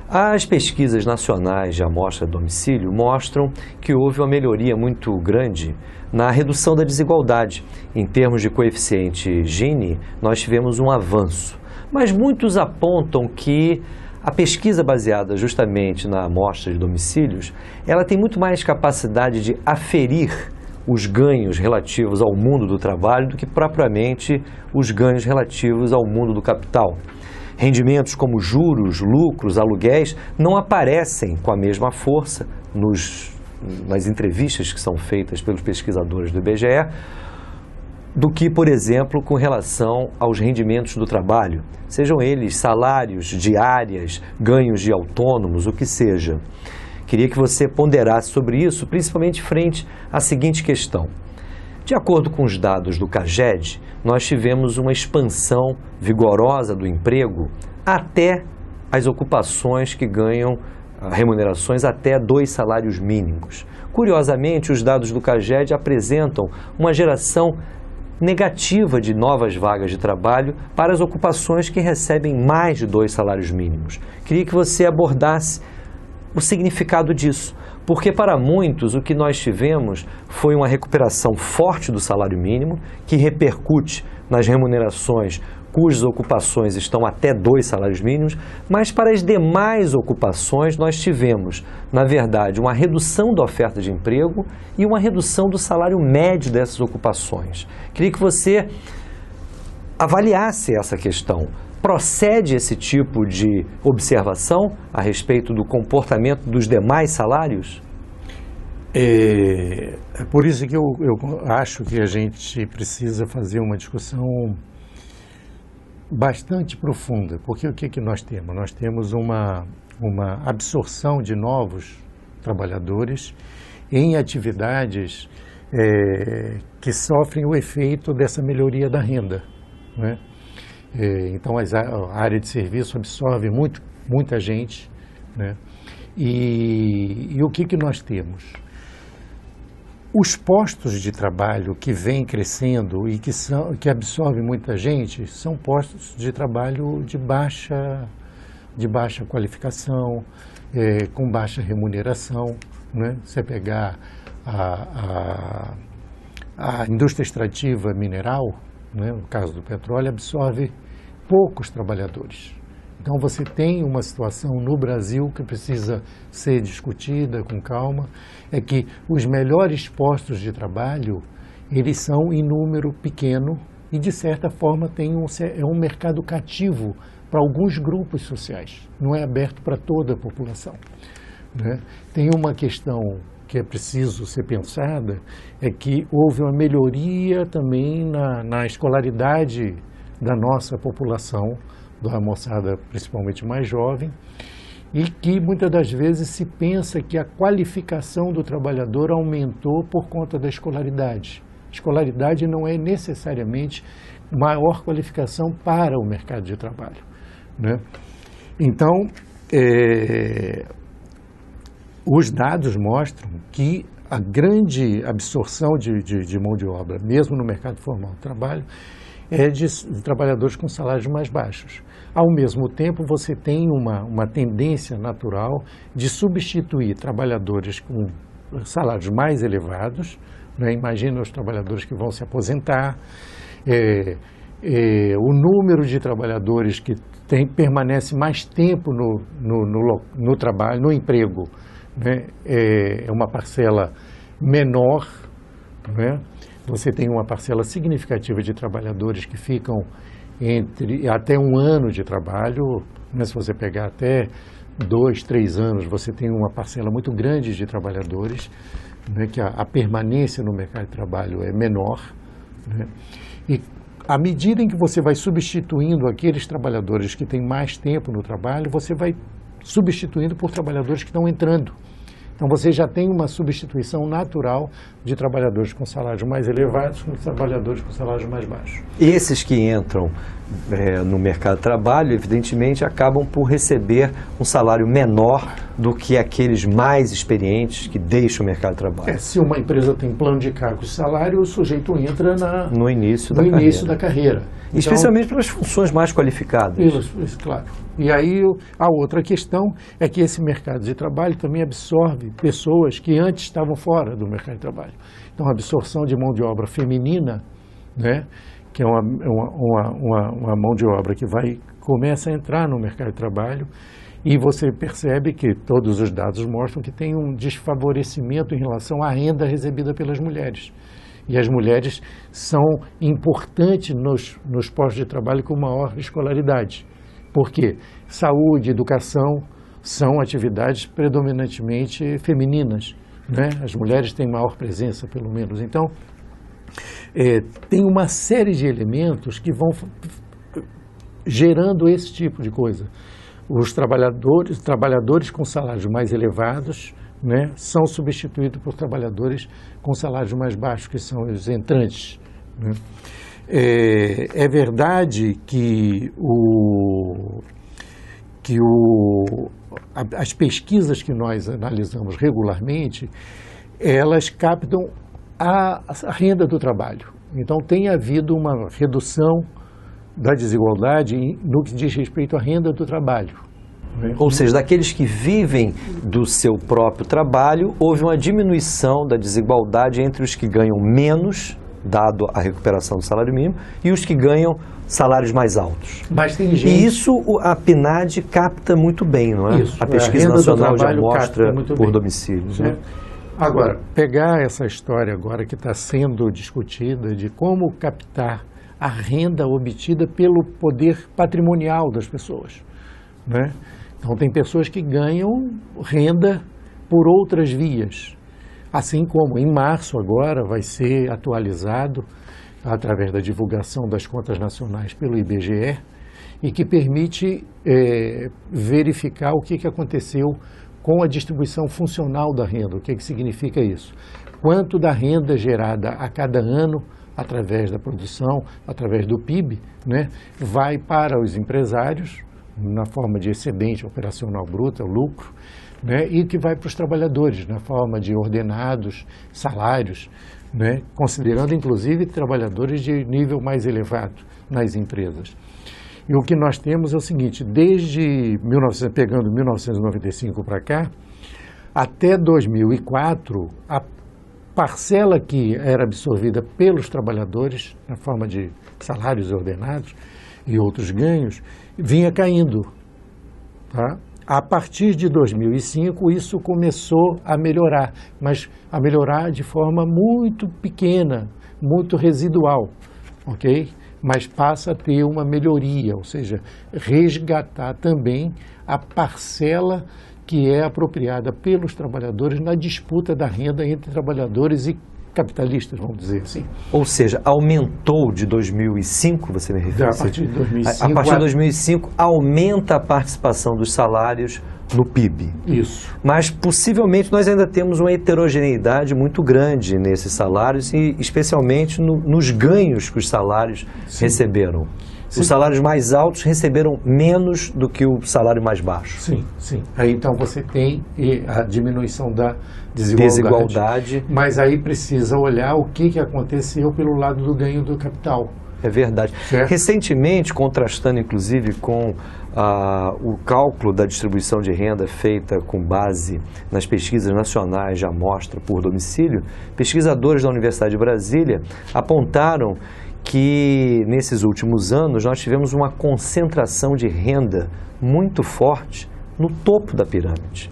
As pesquisas nacionais de amostra de domicílio mostram que houve uma melhoria muito grande na redução da desigualdade. Em termos de coeficiente Gini, nós tivemos um avanço, mas muitos apontam que A pesquisa baseada justamente na amostra de domicílios, ela tem muito mais capacidade de aferir os ganhos relativos ao mundo do trabalho do que propriamente os ganhos relativos ao mundo do capital. Rendimentos como juros, lucros, aluguéis não aparecem com a mesma força nas entrevistas que são feitas pelos pesquisadores do IBGE do que, por exemplo, com relação aos rendimentos do trabalho, sejam eles salários, diárias, ganhos de autônomos, o que seja. Queria que você ponderasse sobre isso, principalmente frente à seguinte questão. De acordo com os dados do CAGED, nós tivemos uma expansão vigorosa do emprego até as ocupações que ganham remunerações até 2 salários mínimos. Curiosamente, os dados do CAGED apresentam uma geração negativa de novas vagas de trabalho para as ocupações que recebem mais de 2 salários mínimos. Queria que você abordasse o significado disso, porque para muitos o que nós tivemos foi uma recuperação forte do salário mínimo, que repercute nas remunerações cujas ocupações estão até 2 salários mínimos, mas para as demais ocupações nós tivemos, na verdade, uma redução da oferta de emprego e uma redução do salário médio dessas ocupações. Queria que você avaliasse essa questão. Procede esse tipo de observação a respeito do comportamento dos demais salários? É por isso que eu acho que a gente precisa fazer uma discussão bastante profunda, porque o que nós temos? Nós temos uma absorção de novos trabalhadores em atividades que sofrem o efeito dessa melhoria da renda, né? Então a área de serviço absorve muita gente, né? E o que nós temos? Os postos de trabalho que vêm crescendo e que absorvem muita gente são postos de trabalho de baixa qualificação, com baixa remuneração, né? Você pegar a indústria extrativa mineral, né, no caso do petróleo, absorve poucos trabalhadores. Então você tem uma situação no Brasil que precisa ser discutida com calma, é que os melhores postos de trabalho, eles são em número pequeno e de certa forma é um mercado cativo para alguns grupos sociais, não é aberto para toda a população, né? Tem uma questão que é preciso ser pensada, é que houve uma melhoria também na escolaridade da nossa população, da moçada principalmente mais jovem, e que muitas das vezes se pensa que a qualificação do trabalhador aumentou por conta da escolaridade. Escolaridade não é necessariamente maior qualificação para o mercado de trabalho, né? Então, os dados mostram que a grande absorção de mão de obra, mesmo no mercado formal de trabalho, é de trabalhadores com salários mais baixos. Ao mesmo tempo, você tem uma tendência natural de substituir trabalhadores com salários mais elevados, né? Imagina os trabalhadores que vão se aposentar, o número de trabalhadores que permanece mais tempo no trabalho, no emprego, né? É uma parcela menor, né? Você tem uma parcela significativa de trabalhadores que ficam até 1 ano de trabalho, né? Se você pegar até 2, 3 anos, você tem uma parcela muito grande de trabalhadores, né? Que a permanência no mercado de trabalho é menor, né? E à medida em que você vai substituindo aqueles trabalhadores que têm mais tempo no trabalho, você vai substituindo por trabalhadores que estão entrando. Então você já tem uma substituição natural de trabalhadores com salários mais elevados com trabalhadores com salários mais baixos. Esses que entram no mercado de trabalho, evidentemente, acabam por receber um salário menor do que aqueles mais experientes que deixam o mercado de trabalho. Se uma empresa tem plano de cargos e salário, o sujeito entra no início da carreira. Então, especialmente para as funções mais qualificadas. Isso, claro. E aí a outra questão é que esse mercado de trabalho também absorve pessoas que antes estavam fora do mercado de trabalho. Então a absorção de mão de obra feminina, né, que é uma mão de obra que vai começa a entrar no mercado de trabalho e você percebe que todos os dados mostram que tem um desfavorecimento em relação à renda recebida pelas mulheres. E as mulheres são importantes nos postos de trabalho com maior escolaridade. Por quê? Saúde, educação são atividades predominantemente femininas, né? As mulheres têm maior presença, pelo menos. Então, tem uma série de elementos que vão gerando esse tipo de coisa. Os trabalhadores com salários mais elevados, né, são substituídos por trabalhadores com salários mais baixos, que são os entrantes, né? É verdade que as pesquisas que nós analisamos regularmente, elas captam a renda do trabalho. Então, tem havido uma redução da desigualdade no que diz respeito à renda do trabalho. Ou seja, daqueles que vivem do seu próprio trabalho, houve uma diminuição da desigualdade entre os que ganham menos, dado a recuperação do salário mínimo, e os que ganham salários mais altos. Mas tem gente... E isso a PNAD capta muito bem, não é? Isso, a Pesquisa Nacional de Amostra por bem. Domicílio. Né? Agora, pegar essa história agora que está sendo discutida de como captar a renda obtida pelo poder patrimonial das pessoas, né? Então, tem pessoas que ganham renda por outras vias, assim como em março agora vai ser atualizado através da divulgação das contas nacionais pelo IBGE e que permite verificar o que aconteceu com a distribuição funcional da renda. O que significa isso? Quanto da renda gerada a cada ano através da produção, através do PIB, né, vai para os empresários, na forma de excedente operacional bruto, lucro, né, e que vai para os trabalhadores, na forma de ordenados, salários, né, considerando inclusive trabalhadores de nível mais elevado nas empresas. E o que nós temos é o seguinte, pegando 1995 para cá, até 2004, a parcela que era absorvida pelos trabalhadores, na forma de salários ordenados e outros ganhos, vinha caindo. Tá? A partir de 2005, isso começou a melhorar, mas a melhorar de forma muito pequena, muito residual, ok? Mas passa a ter uma melhoria, ou seja, resgatar também a parcela que é apropriada pelos trabalhadores na disputa da renda entre trabalhadores e capitalistas, vamos dizer assim. Ou seja, aumentou de 2005, você me refere? A partir de 2005. A partir de 2005, aumenta a participação dos salários no PIB. Isso. Mas, possivelmente, nós ainda temos uma heterogeneidade muito grande nesses salários e, especialmente, nos ganhos que os salários receberam. Sim. Os salários mais altos receberam menos do que o salário mais baixo. Sim, sim. Aí, então, você tem a diminuição da desigualdade. Mas aí precisa olhar o que aconteceu pelo lado do ganho do capital. É verdade. Certo? Recentemente, contrastando inclusive com o cálculo da distribuição de renda feita com base nas pesquisas nacionais de amostra por domicílio, pesquisadores da Universidade de Brasília apontaram que nesses últimos anos nós tivemos uma concentração de renda muito forte no topo da pirâmide.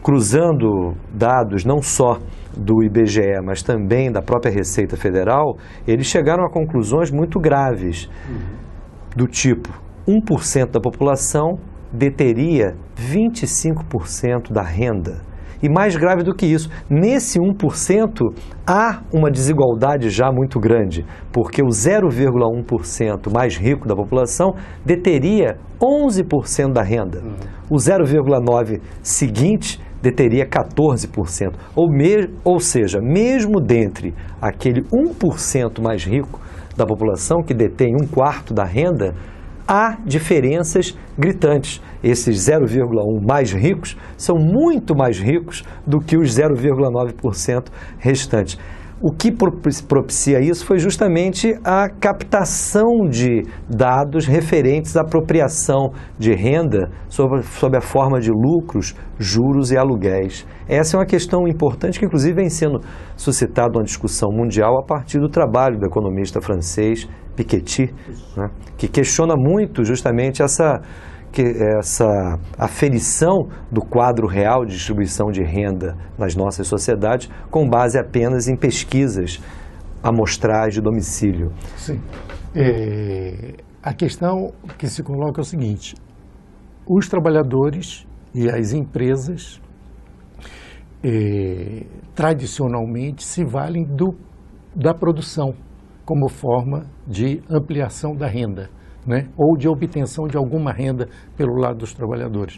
Cruzando dados não só do IBGE, mas também da própria Receita Federal, eles chegaram a conclusões muito graves, do tipo, 1% da população deteria 25% da renda. E mais grave do que isso, nesse 1% há uma desigualdade já muito grande, porque o 0,1% mais rico da população deteria 11% da renda. O 0,9% seguinte deteria 14%. Ou seja, mesmo dentre aquele 1% mais rico da população, que detém 1/4 da renda, há diferenças gritantes. Esses 0,1% mais ricos são muito mais ricos do que os 0,9% restantes. O que propicia isso foi justamente a captação de dados referentes à apropriação de renda sob a forma de lucros, juros e aluguéis. Essa é uma questão importante que, inclusive, vem sendo suscitada uma discussão mundial a partir do trabalho do economista francês Piketty, né, que questiona muito justamente essa aferição do quadro real de distribuição de renda nas nossas sociedades com base apenas em pesquisas amostrais de domicílio. Sim. A questão que se coloca é o seguinte: os trabalhadores e as empresas tradicionalmente se valem da produção como forma de ampliação da renda, né? Ou de obtenção de alguma renda pelo lado dos trabalhadores.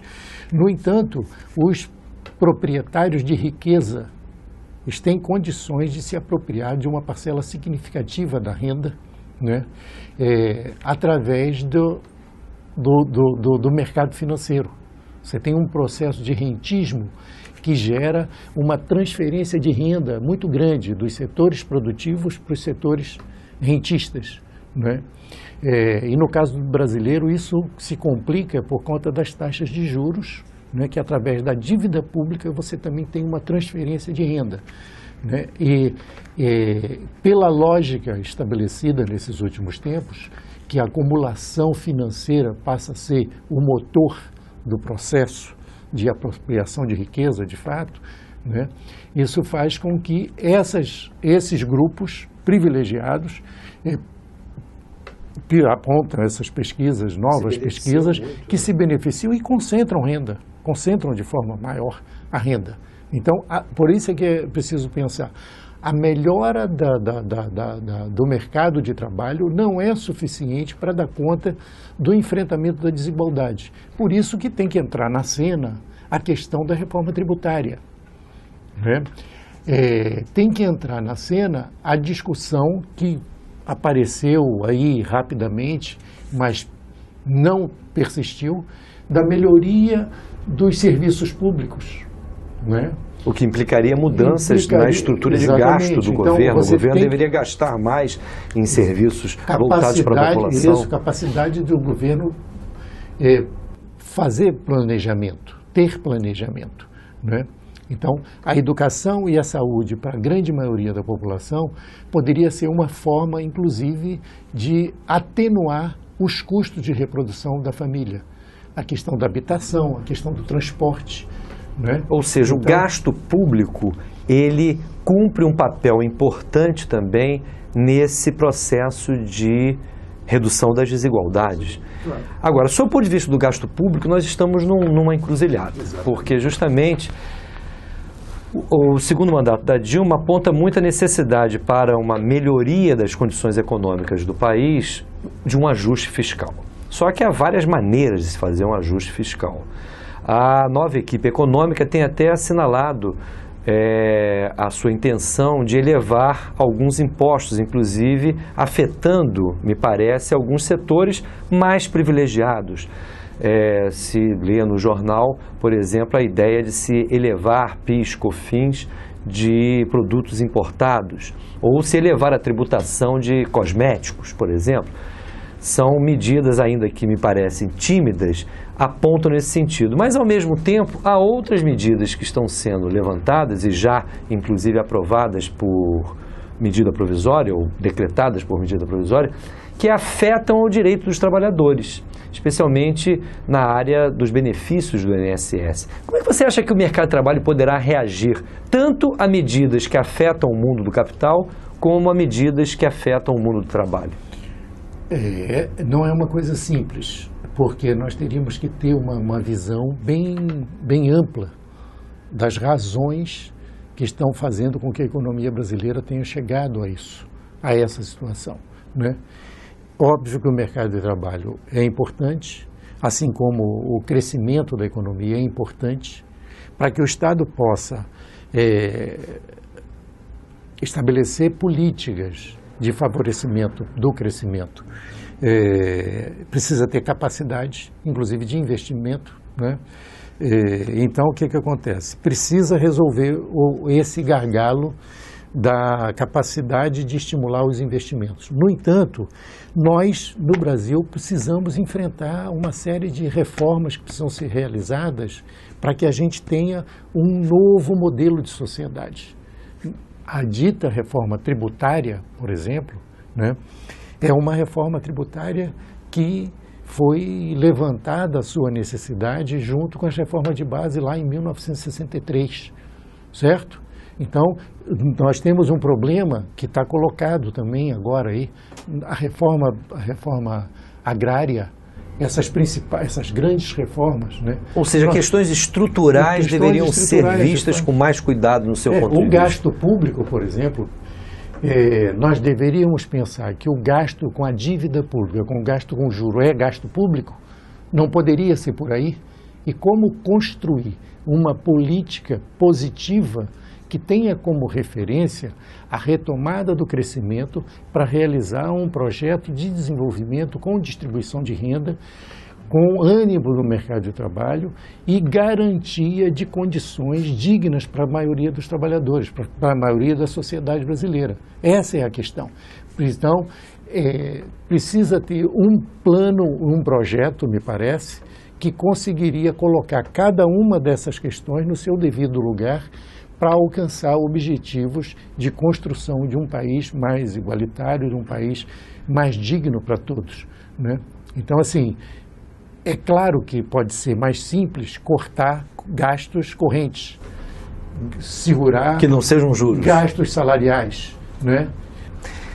No entanto, os proprietários de riqueza têm condições de se apropriar de uma parcela significativa da renda, né? Através do mercado financeiro. Você tem um processo de rentismo que gera uma transferência de renda muito grande dos setores produtivos para os setores rentistas, né? E no caso do brasileiro isso se complica por conta das taxas de juros, né, que através da dívida pública você também tem uma transferência de renda, né? E pela lógica estabelecida nesses últimos tempos, que a acumulação financeira passa a ser o motor do processo de apropriação de riqueza, de fato, né, isso faz com que esses grupos privilegiados apontam essas pesquisas, novas pesquisas, que se beneficiam e concentram renda, concentram de forma maior a renda. Então, por isso é que é preciso pensar. A melhora do mercado de trabalho não é suficiente para dar conta do enfrentamento da desigualdade. Por isso que tem que entrar na cena a questão da reforma tributária, né? Tem que entrar na cena a discussão que apareceu aí rapidamente, mas não persistiu, da melhoria dos serviços públicos, né? O que implicaria mudanças na estrutura de gasto do governo. O governo deveria gastar mais em serviços voltados para a população. Isso, capacidade do governo fazer planejamento, ter planejamento, né? Então, a educação e a saúde para a grande maioria da população poderia ser uma forma, inclusive, de atenuar os custos de reprodução da família. A questão da habitação, a questão do transporte, né? Ou seja, então, o gasto público, ele cumpre um papel importante também nesse processo de redução das desigualdades. Claro. Agora, sob o ponto de vista do gasto público, nós estamos numa encruzilhada, porque justamente o segundo mandato da Dilma aponta muita necessidade para uma melhoria das condições econômicas do país de um ajuste fiscal. Só que há várias maneiras de se fazer um ajuste fiscal. A nova equipe econômica tem até assinalado a sua intenção de elevar alguns impostos, inclusive afetando, me parece, alguns setores mais privilegiados. Se lê no jornal, por exemplo, a ideia de se elevar PIS, COFINS de produtos importados, ou se elevar a tributação de cosméticos, por exemplo. São medidas ainda que me parecem tímidas, apontam nesse sentido. Mas, ao mesmo tempo, há outras medidas que estão sendo levantadas e já, inclusive, aprovadas por medida provisória ou decretadas por medida provisória, que afetam o direito dos trabalhadores, especialmente na área dos benefícios do INSS. Como é que você acha que o mercado de trabalho poderá reagir tanto a medidas que afetam o mundo do capital, como a medidas que afetam o mundo do trabalho? Não é uma coisa simples, porque nós teríamos que ter uma visão bem ampla das razões que estão fazendo com que a economia brasileira tenha chegado a essa situação, né? Óbvio que o mercado de trabalho é importante, assim como o crescimento da economia é importante, para que o Estado possa estabelecer políticas de favorecimento do crescimento. Precisa ter capacidade, inclusive de investimento, né? Então, o que acontece? Precisa resolver esse gargalo da capacidade de estimular os investimentos. No entanto, nós, no Brasil, precisamos enfrentar uma série de reformas que precisam ser realizadas para que a gente tenha um novo modelo de sociedade. A dita reforma tributária, por exemplo, né, É uma reforma tributária que foi levantada a sua necessidade junto com as reformas de base lá em 1963, certo? Então, nós temos um problema que está colocado também agora aí, a reforma agrária, essas grandes reformas, né? Ou seja, questões estruturais deveriam ser vistas com mais cuidado no seu ponto de vista. O gasto público, por exemplo, nós deveríamos pensar que o gasto com a dívida pública, com o gasto com juro, é gasto público? Não poderia ser por aí? E como construir uma política positiva que tenha como referência a retomada do crescimento para realizar um projeto de desenvolvimento com distribuição de renda, com ânimo no mercado de trabalho e garantia de condições dignas para a maioria dos trabalhadores, para a maioria da sociedade brasileira. Essa é a questão. Então, precisa ter um plano, um projeto, me parece, que conseguiria colocar cada uma dessas questões no seu devido lugar para alcançar objetivos de construção de um país mais igualitário, de um país mais digno para todos, né? Então, assim, é claro que pode ser mais simples cortar gastos correntes, segurar que não sejam juros, gastos salariais, né?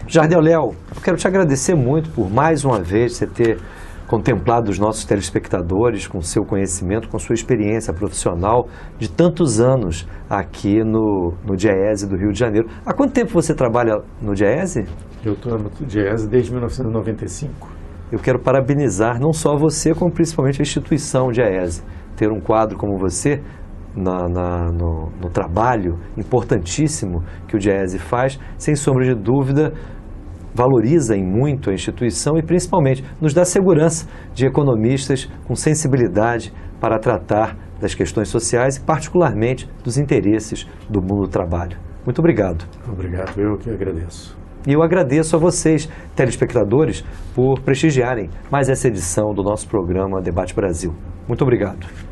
Jardel Léo, eu quero te agradecer muito por mais uma vez você ter contemplado os nossos telespectadores com seu conhecimento, com sua experiência profissional de tantos anos aqui no DIEESE do Rio de Janeiro. Há quanto tempo você trabalha no DIEESE? Eu estou no DIEESE desde 1995. Eu quero parabenizar não só você, como principalmente a instituição DIEESE. Ter um quadro como você no trabalho importantíssimo que o DIEESE faz, sem sombra de dúvida, valoriza em muito a instituição e principalmente nos dá segurança de economistas com sensibilidade para tratar das questões sociais e particularmente dos interesses do mundo do trabalho. Muito obrigado. Obrigado, eu que agradeço. E eu agradeço a vocês, telespectadores, por prestigiarem mais essa edição do nosso programa Debate Brasil. Muito obrigado.